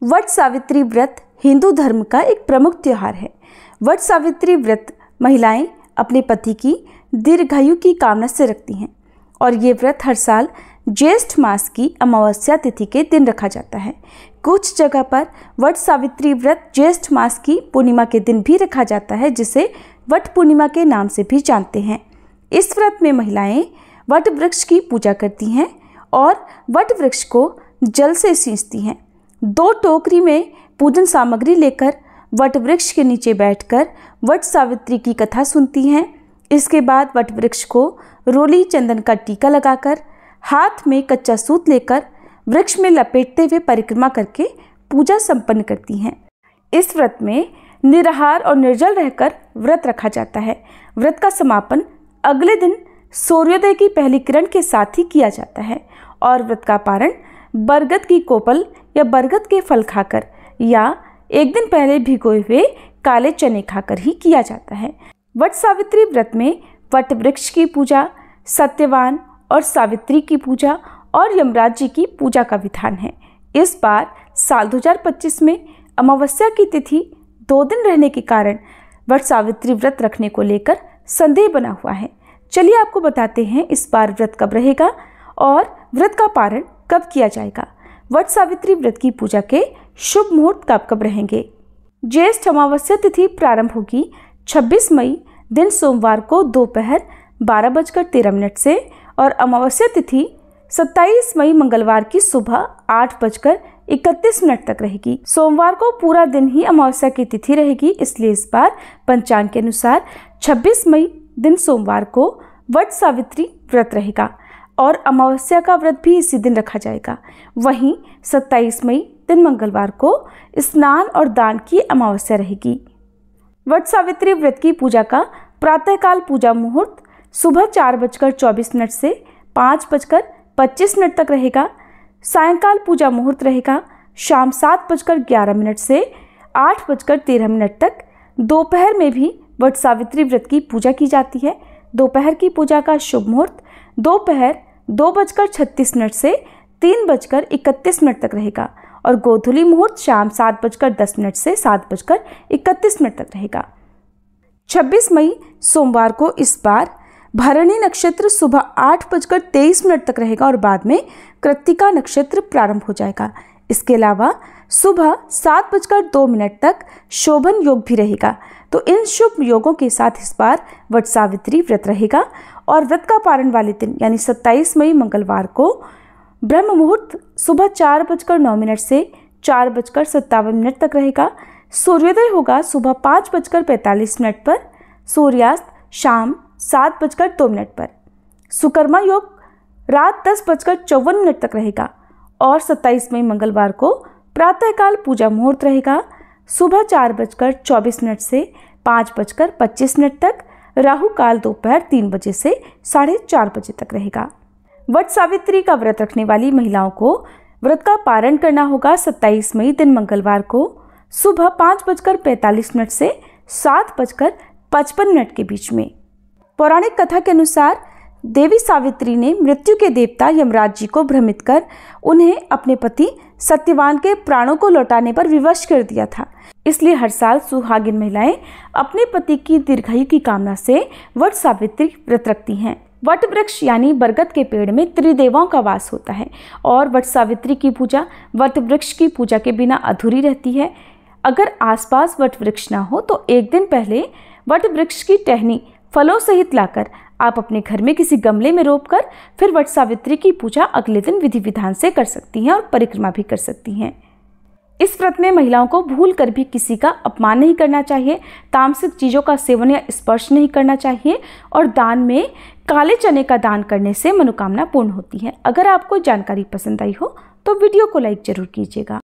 वट सावित्री व्रत हिंदू धर्म का एक प्रमुख त्योहार है। वट सावित्री व्रत महिलाएं अपने पति की दीर्घायु की कामना से रखती हैं और ये व्रत हर साल ज्येष्ठ मास की अमावस्या तिथि के दिन रखा जाता है। कुछ जगह पर वट सावित्री व्रत ज्येष्ठ मास की पूर्णिमा के दिन भी रखा जाता है, जिसे वट पूर्णिमा के नाम से भी जानते हैं। इस व्रत में महिलाएं वट वृक्ष की पूजा करती हैं और वट वृक्ष को जल से सींचती हैं। 2 टोकरी में पूजन सामग्री लेकर वट वृक्ष के नीचे बैठकर वट सावित्री की कथा सुनती हैं। इसके बाद वट वृक्ष को रोली चंदन का टीका लगाकर हाथ में कच्चा सूत लेकर वृक्ष में लपेटते हुए परिक्रमा करके पूजा संपन्न करती हैं। इस व्रत में निराहार और निर्जल रहकर व्रत रखा जाता है। व्रत का समापन अगले दिन सूर्योदय की पहली किरण के साथ ही किया जाता है और व्रत का पारण बरगद की कोपल या बरगद के फल खाकर या एक दिन पहले भिगोए हुए काले चने खाकर ही किया जाता है। वट सावित्री व्रत में वट वृक्ष की पूजा, सत्यवान और सावित्री की पूजा और यमराज जी की पूजा का विधान है। इस बार साल 2025 में अमावस्या की तिथि 2 दिन रहने के कारण वट सावित्री व्रत रखने को लेकर संदेह बना हुआ है। चलिए आपको बताते हैं इस बार व्रत कब रहेगा और व्रत का पारण कब किया जाएगा। वट सावित्री व्रत की पूजा के शुभ मुहूर्त कब कब रहेंगे। ज्येष्ठ अमावस्या तिथि प्रारंभ होगी 26 मई दिन सोमवार को दोपहर 12:13 से और अमावस्या तिथि 27 मई मंगलवार की सुबह 8:31 तक रहेगी। सोमवार को पूरा दिन ही अमावस्या की तिथि रहेगी, इसलिए इस बार पंचांग के अनुसार 26 मई दिन सोमवार को वट सावित्री व्रत रहेगा और अमावस्या का व्रत भी इसी दिन रखा जाएगा। वहीं 27 मई दिन मंगलवार को स्नान और दान की अमावस्या रहेगी। वट सावित्री व्रत की पूजा का प्रातःकाल पूजा मुहूर्त सुबह 4:24 से 5:25 तक रहेगा। सायंकाल पूजा मुहूर्त रहेगा शाम 7:11 से 8:13 तक। दोपहर में भी वट सावित्री व्रत की पूजा की जाती है। दोपहर की पूजा का शुभ मुहूर्त दोपहर 2:36 से 3:31 तक रहेगा और गोधूली मुहूर्त शाम 7:10 से 7:31 तक रहेगा। 26 मई सोमवार को इस बार भरणी नक्षत्र सुबह 8:23 तक रहेगा और बाद में कृत्तिका नक्षत्र प्रारंभ हो जाएगा। इसके अलावा सुबह 7:02 तक शोभन योग भी रहेगा। तो इन शुभ योगों के साथ इस बार वट सावित्री व्रत रहेगा और व्रत का पारण वाले दिन यानी 27 मई मंगलवार को ब्रह्म मुहूर्त सुबह 4:09 से 4:57 तक रहेगा। सूर्योदय होगा सुबह 5:45 पर, सूर्यास्त शाम 7:02 पर। सुकर्मा योग रात 10:54 तक रहेगा और 27 मई मंगलवार को प्रातःकाल पूजा मुहूर्त रहेगा सुबह 4:24 से 5:25 तक। राहु काल दोपहर 3 बजे से 4:30 बजे तक रहेगा। वट सावित्री का व्रत रखने वाली महिलाओं को व्रत का पारण करना होगा 27 मई दिन मंगलवार को सुबह 5:45 से 7:55 के बीच में। पौराणिक कथा के अनुसार देवी सावित्री ने मृत्यु के देवता यमराज जी को भ्रमित कर उन्हें अपने पति सत्यवान के प्राणों को लौटाने पर विवश कर दिया था। इसलिए हर साल सुहागिन महिलाएं अपने पति की दीर्घायु की कामना से वट सावित्री व्रत रखती हैं। वट वृक्ष यानी बरगद के पेड़ में त्रिदेवों का वास होता है और वट सावित्री की पूजा वट वृक्ष की पूजा के बिना अधूरी रहती है। अगर आसपास वट वृक्ष ना हो तो एक दिन पहले वट वृक्ष की टहनी फलों सहित लाकर आप अपने घर में किसी गमले में रोपकर फिर वट सावित्री की पूजा अगले दिन विधि विधान से कर सकती हैं और परिक्रमा भी कर सकती हैं। इस व्रत में महिलाओं को भूल कर भी किसी का अपमान नहीं करना चाहिए, तामसिक चीज़ों का सेवन या स्पर्श नहीं करना चाहिए और दान में काले चने का दान करने से मनोकामना पूर्ण होती है। अगर आपको जानकारी पसंद आई हो तो वीडियो को लाइक जरूर कीजिएगा।